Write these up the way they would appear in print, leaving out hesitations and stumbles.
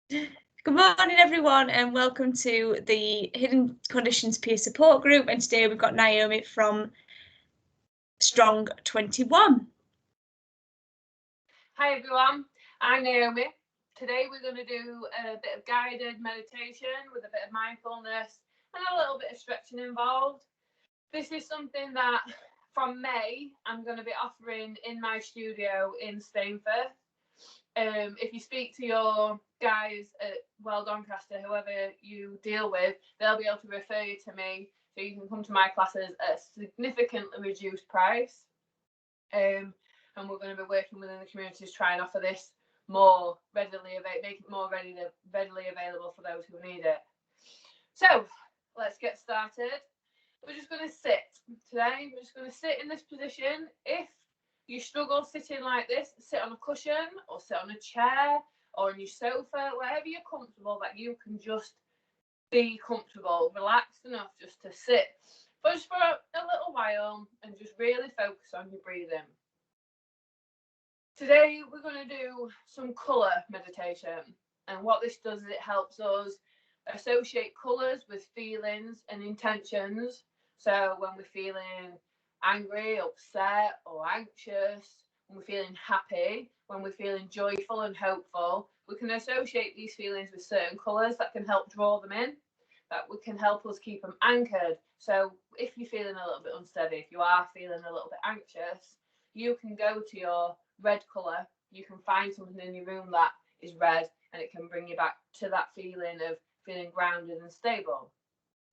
Good morning, everyone, and welcome to the Hidden Conditions Peer Support Group. And today we've got Naomi from Strong 21. Hi everyone, I'm Naomi. Today we're going to do a bit of guided meditation with a bit of mindfulness and a little bit of stretching involved. This is something that from May I'm going to be offering in my studio in Stainforth. If you speak to your guys at Well Doncaster, whoever you deal with, they'll be able to refer you to me so you can come to my classes at a significantly reduced price. And we're going to be working within the community to try and offer this more readily, make it more readily available for those who need it. So let's get started. We're just going to sit today. We're just going to sit in this position. If you struggle sitting like this, sit on a cushion or sit on a chair or on your sofa, wherever you're comfortable, that you can just be comfortable, relaxed enough just to sit just for a little while and just really focus on your breathing. Today we're going to do some colour meditation, and what this does is it helps us associate colours with feelings and intentions. So when we're feeling angry, upset or anxious, when we're feeling happy, when we're feeling joyful and hopeful, we can associate these feelings with certain colours that can help draw them in, that can help us keep them anchored. So if you're feeling a little bit unsteady, if you are feeling a little bit anxious, you can go to your red colour. You can find something in your room that is red and it can bring you back to that feeling of feeling grounded and stable.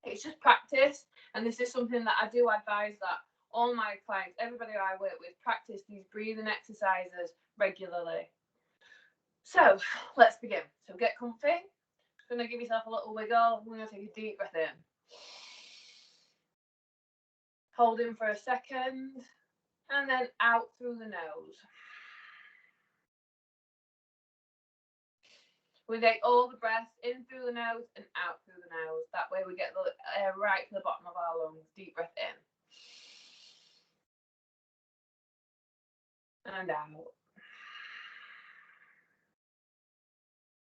It's just practice, and this is something that I do advise that all my clients, everybody I work with, practice these breathing exercises regularly. So let's begin. So get comfy. Just going to give yourself a little wiggle. We're going to take a deep breath in. Hold in for a second and then out through the nose. We take all the breath in through the nose and out through the nose. That way we get the air right to the bottom of our lungs. Deep breath in and out.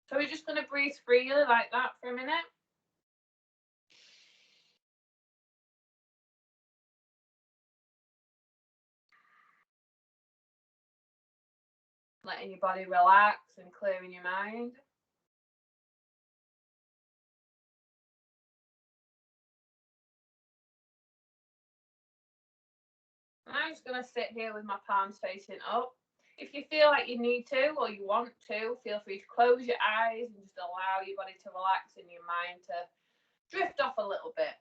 So we're just going to breathe freely like that for a minute. Letting your body relax and clearing your mind. And I'm just going to sit here with my palms facing up. If you feel like you need to or you want to, feel free to close your eyes and just allow your body to relax and your mind to drift off a little bit.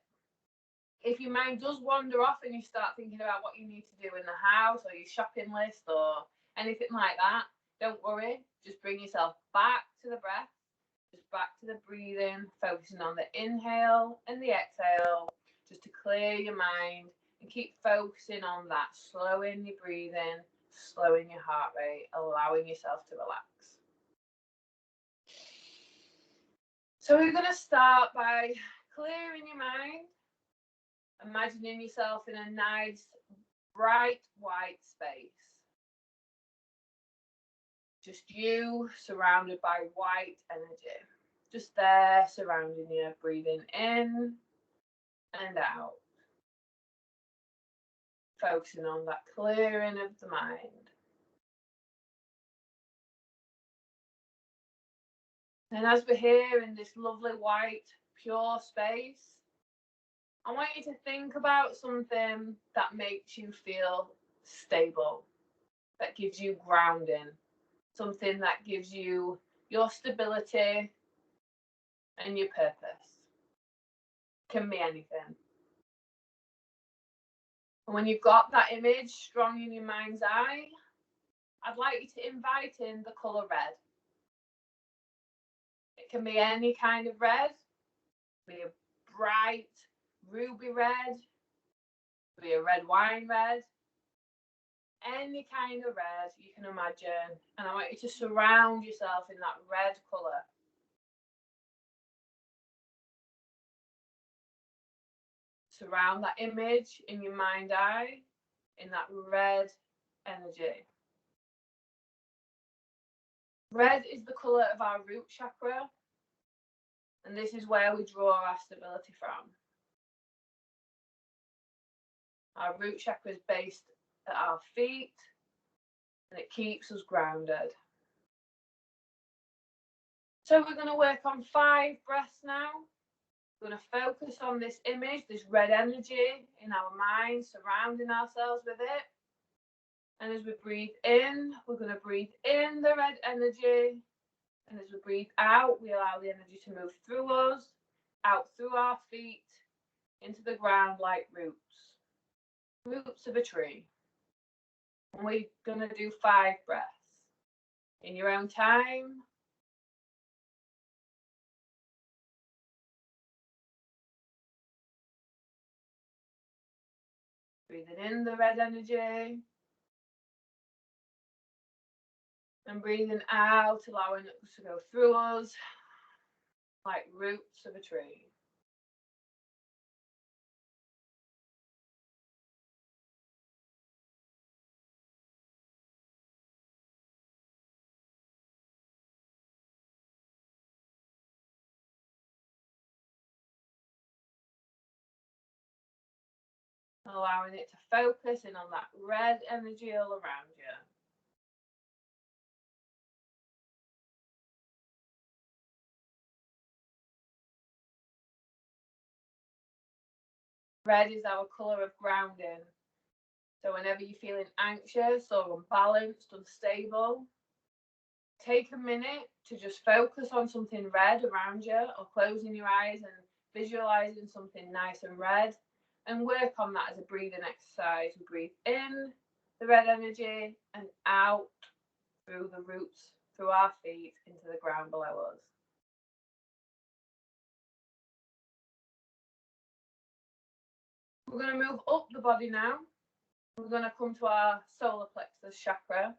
If your mind does wander off and you start thinking about what you need to do in the house or your shopping list or anything like that, don't worry. Just bring yourself back to the breath, just back to the breathing, focusing on the inhale and the exhale, just to clear your mind and keep focusing on that, slowing your breathing, slowing your heart rate, allowing yourself to relax. So we're going to start by clearing your mind, imagining yourself in a nice, bright, white space. Just you surrounded by white energy. Just there surrounding you, breathing in and out. Focusing on that clearing of the mind. And as we're here in this lovely white, pure space, I want you to think about something that makes you feel stable, that gives you grounding, something that gives you your stability and your purpose. Can be anything. And when you've got that image strong in your mind's eye, I'd like you to invite in the colour red. It can be any kind of red. It can be a bright ruby red. It can be a red wine red. Any kind of red you can imagine. And I want you to surround yourself in that red colour. Surround that image in your mind's eye in that red energy. Red is the colour of our root chakra, and this is where we draw our stability from. Our root chakra is based at our feet, and it keeps us grounded. So we're going to work on 5 breaths now. We're going to focus on this image, this red energy in our mind, surrounding ourselves with it. And as we breathe in, we're going to breathe in the red energy. And as we breathe out, we allow the energy to move through us, out through our feet, into the ground like roots. Roots of a tree. And we're going to do 5 breaths. In your own time. Breathing in the red energy. And breathing out, allowing it to go through us like roots of a tree. Allowing it to focus in on that red energy all around you. Red is our colour of grounding. So whenever you're feeling anxious or unbalanced, unstable, take a minute to just focus on something red around you, or closing your eyes and visualising something nice and red, and work on that as a breathing exercise. We breathe in the red energy and out through the roots, through our feet, into the ground below us. We're going to move up the body now. We're going to come to our solar plexus chakra,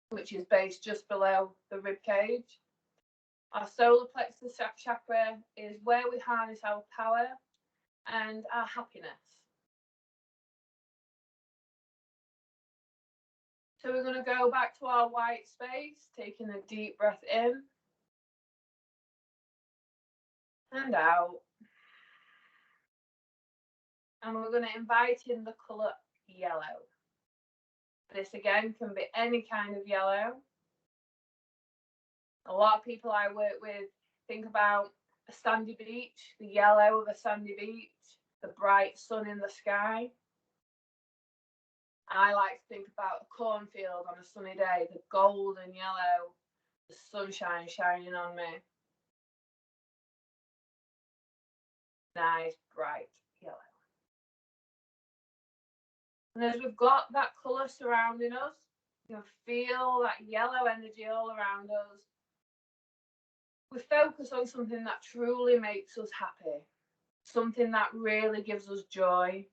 which is based just below the rib cage. Our solar plexus chakra is where we harness our power and our happiness. So we're going to go back to our white space, taking a deep breath in and out. And we're going to invite in the colour yellow. This again can be any kind of yellow. A lot of people I work with think about a sandy beach, the yellow of a sandy beach, the bright sun in the sky. I like to think about a cornfield on a sunny day, the golden yellow, the sunshine shining on me. Nice, bright yellow. And as we've got that colour surrounding us, you can feel that yellow energy all around us. We focus on something that truly makes us happy, something that really gives us joy.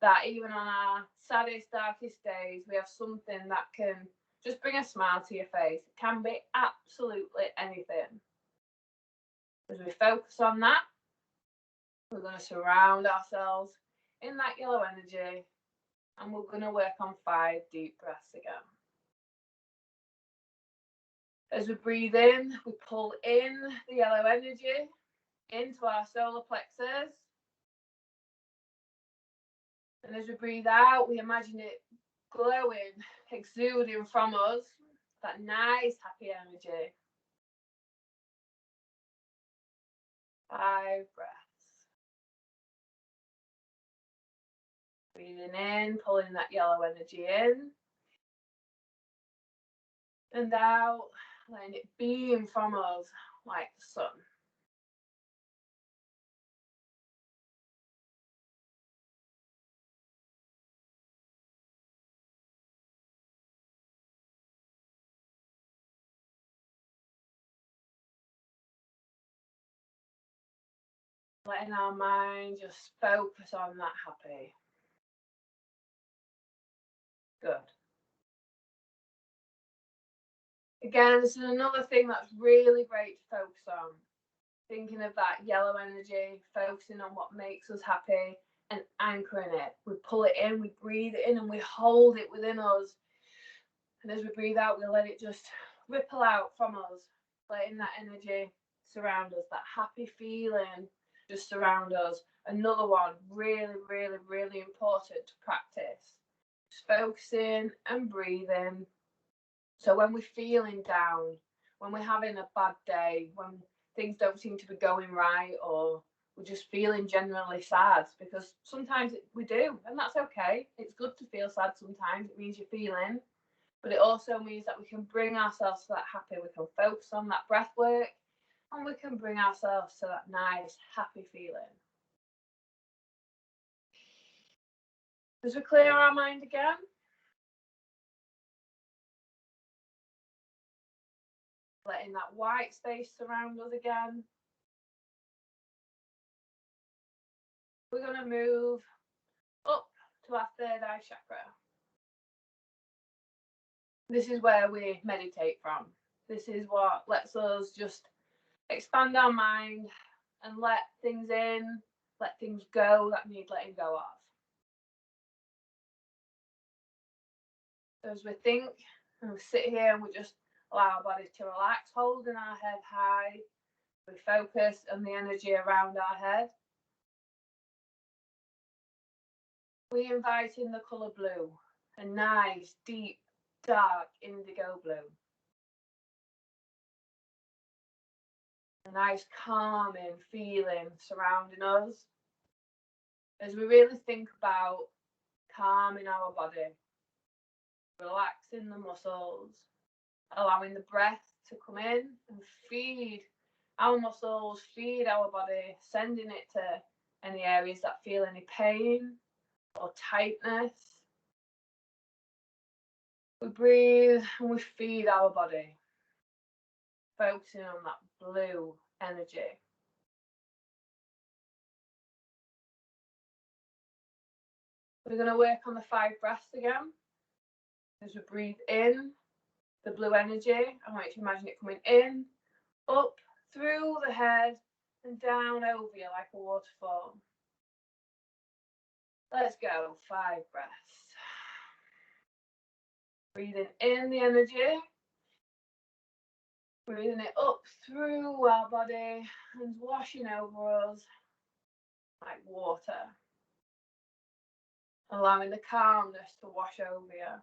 That even on our saddest, darkest days, we have something that can just bring a smile to your face. It can be absolutely anything. As we focus on that, we're going to surround ourselves in that yellow energy, and we're going to work on 5 deep breaths again. As we breathe in, we pull in the yellow energy into our solar plexus. And as we breathe out, we imagine it glowing, exuding from us, that nice, happy energy. 5 breaths. Breathing in, pulling that yellow energy in. And out, letting it beam from us like the sun. Letting our mind just focus on that happy. Good. Again, this is another thing that's really great to focus on. Thinking of that yellow energy, focusing on what makes us happy and anchoring it. We pull it in, we breathe it in, and we hold it within us And as we breathe out, we'll let it just ripple out from us, letting that energy surround us, that happy feeling just surround us. Another one, really, really, really important to practice. Just focusing and breathing. So when we're feeling down, when we're having a bad day, when things don't seem to be going right, or we're just feeling generally sad, because sometimes we do, and that's okay. It's good to feel sad sometimes. It means you're feeling. But it also means that we can bring ourselves to that happy, we can focus on that breath work, and we can bring ourselves to that nice, happy feeling. As we clear our mind again, letting that white space surround us again, we're going to move up to our third eye chakra. This is where we meditate from. This is what lets us just expand our mind and let things in, let things go that need letting go of. So as we think and we sit here and we just allow our bodies to relax, holding our head high, we focus on the energy around our head. We invite in the colour blue, a nice, deep, dark indigo blue. A nice calming feeling surrounding us as we really think about calming our body, relaxing the muscles, allowing the breath to come in and feed our muscles, feed our body, sending it to any areas that feel any pain or tightness. We breathe and we feed our body, focusing on that blue energy. We're going to work on the 5 breaths again. As we breathe in the blue energy, I want you to imagine it coming in, up, through the head, and down over you like a waterfall. Let's go, 5 breaths. Breathing in the energy, breathing it up through our body and washing over us like water. Allowing the calmness to wash over you.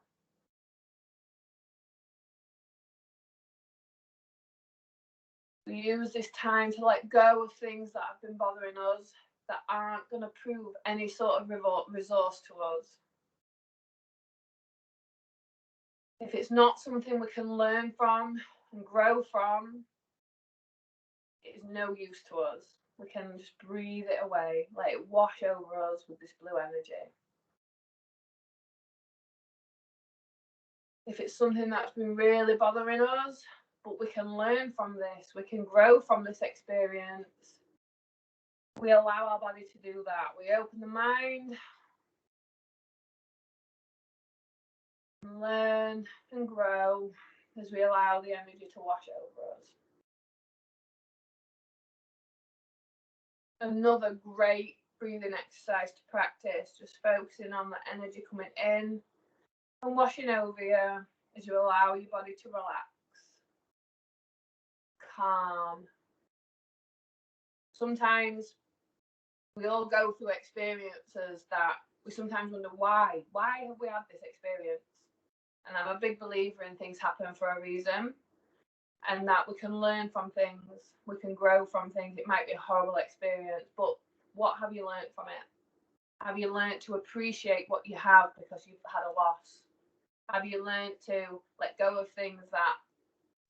We use this time to let go of things that have been bothering us, that aren't going to prove any sort of resource to us. If it's not something we can learn from and grow from, it is no use to us. We can just breathe it away, let it wash over us with this blue energy. If it's something that's been really bothering us, but we can learn from this, we can grow from this experience, we allow our body to do that. We open the mind, and learn and grow as we allow the energy to wash over us. Another great breathing exercise to practice, just focusing on the energy coming in and washing over you as you allow your body to relax, calm. Sometimes we all go through experiences that we sometimes wonder why have we had this experience? And I'm a big believer in things happen for a reason, and that we can learn from things, we can grow from things. It might be a horrible experience, but what have you learned from it? Have you learned to appreciate what you have because you've had a loss? Have you learned to let go of things that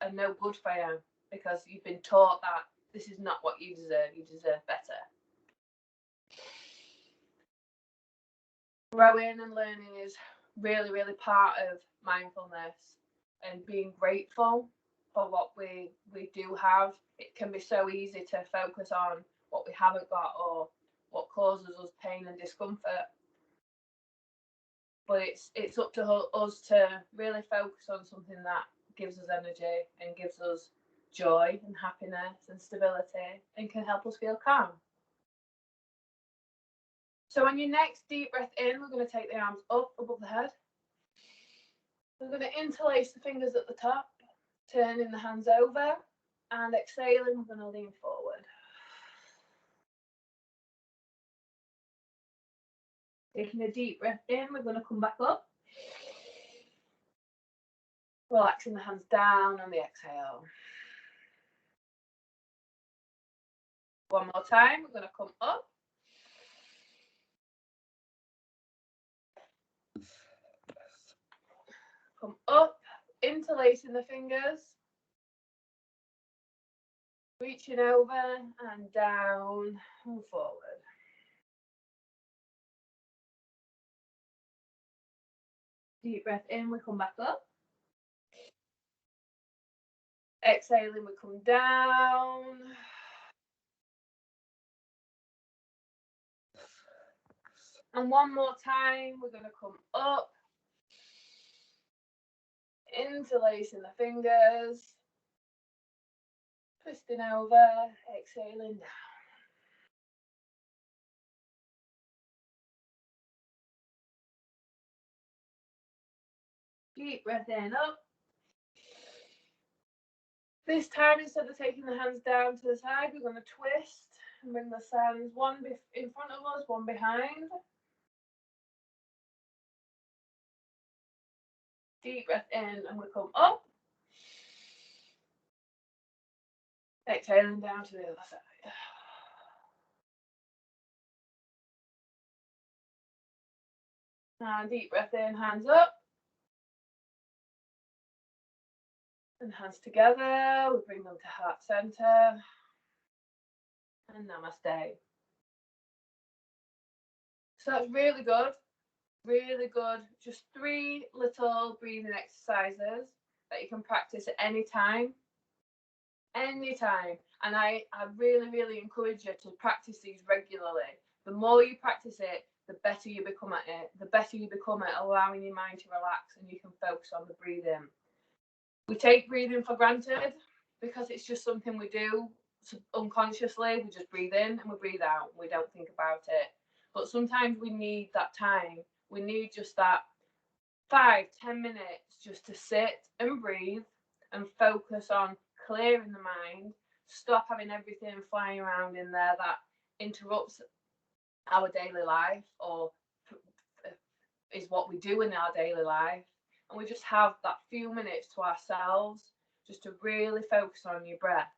are no good for you because you've been taught that this is not what you deserve better? Growing and learning is really, really part of mindfulness, and being grateful for what we do have. It can be so easy to focus on what we haven't got or what causes us pain and discomfort. But it's up to us to really focus on something that gives us energy and gives us joy and happiness and stability and can help us feel calm. So on your next deep breath in, we're going to take the arms up above the head. We're going to interlace the fingers at the top, turning the hands over, and exhaling, we're going to lean forward. Taking a deep breath in, we're going to come back up. Relaxing the hands down on the exhale. One more time, we're going to come up. Come up, interlacing the fingers. Reaching over and down and forward. Deep breath in, we come back up. Exhaling, we come down. And one more time, we're going to come up. Interlacing the fingers. Twisting over, exhaling down. Deep breath in, up. This time, instead of taking the hands down to the side, we're going to twist and bring the hands one in front of us, one behind. Deep breath in, and we come up. Exhaling down to the other side. And deep breath in, hands up. And hands together, we bring them to heart center. And namaste. So that's really good. Really good. Just 3 little breathing exercises that you can practice at any time. Anytime. And I really, really encourage you to practice these regularly. The more you practice it, the better you become at it. The better you become at allowing your mind to relax and you can focus on the breathing. We take breathing for granted because it's just something we do unconsciously. We just breathe in and we breathe out. We don't think about it. But sometimes we need that time. We need just that 5-10 minutes just to sit and breathe and focus on clearing the mind. Stop having everything flying around in there that interrupts our daily life or is what we do in our daily life. And we just have that few minutes to ourselves just to really focus on your breath.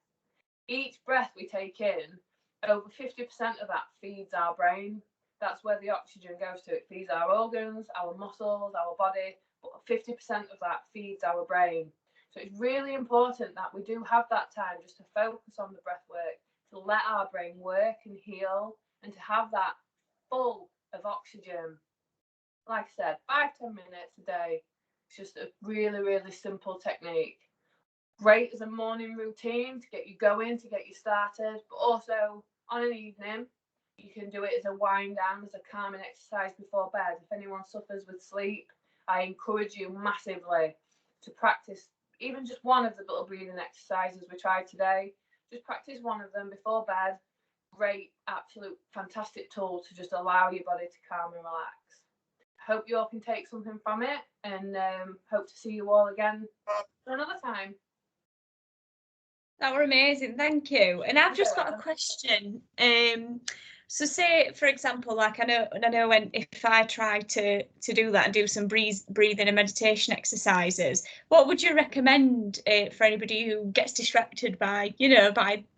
Each breath we take in, over 50% of that feeds our brain. That's where the oxygen goes to. It feeds our organs, our muscles, our body, but 50% of that feeds our brain. So it's really important that we do have that time just to focus on the breath work, to let our brain work and heal, and to have that full of oxygen. Like I said, 5-10 minutes a day. It's just a really, really simple technique. Great as a morning routine to get you going, to get you started, but also on an evening, you can do it as a wind down, as a calming exercise before bed. If anyone suffers with sleep, I encourage you massively to practice even just one of the little breathing exercises we tried today. Just practice one of them before bed. Great, absolute, fantastic tool to just allow your body to calm and relax. Hope you all can take something from it, and hope to see you all again another time. That were amazing, thank you. And I've just got a question. So say, for example, like I know when if I try to do that and do some breathing and meditation exercises, what would you recommend for anybody who gets distracted by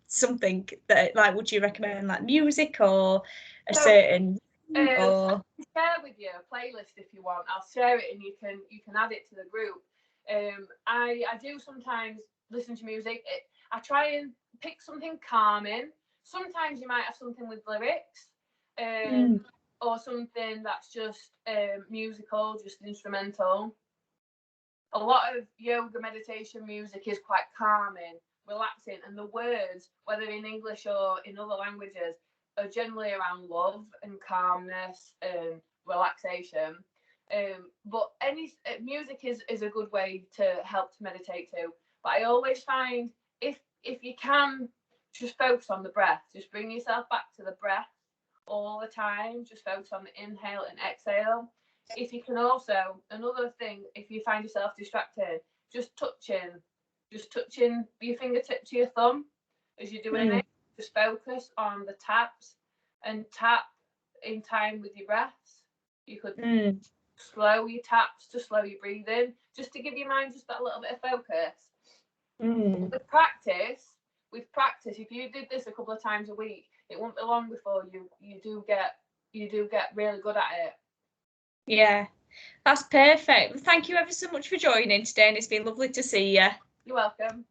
something that, like, would you recommend like music or a certain I'll share with you a playlist if you want. I'll share it and you can add it to the group. I do sometimes listen to music. I try and pick something calming. Sometimes you might have something with lyrics, or something that's just musical, just instrumental. A lot of yoga meditation music is quite calming, relaxing, and the words, whether in English or in other languages, are generally around love and calmness and relaxation. But any music is a good way to help to meditate too. But I always find if you can just focus on the breath, just bring yourself back to the breath all the time. Just focus on the inhale and exhale. if you can also, another thing, if you find yourself distracted, just touching your fingertip to your thumb as you're doing it. Just focus on the taps and tap in time with your breaths. You could slow your taps to slow your breathing, just to give your mind just that little bit of focus. With practice, if you did this a couple of times a week, it won't be long before you do get really good at it. Yeah, that's perfect. Thank you ever so much for joining today, and it's been lovely to see you. You're welcome.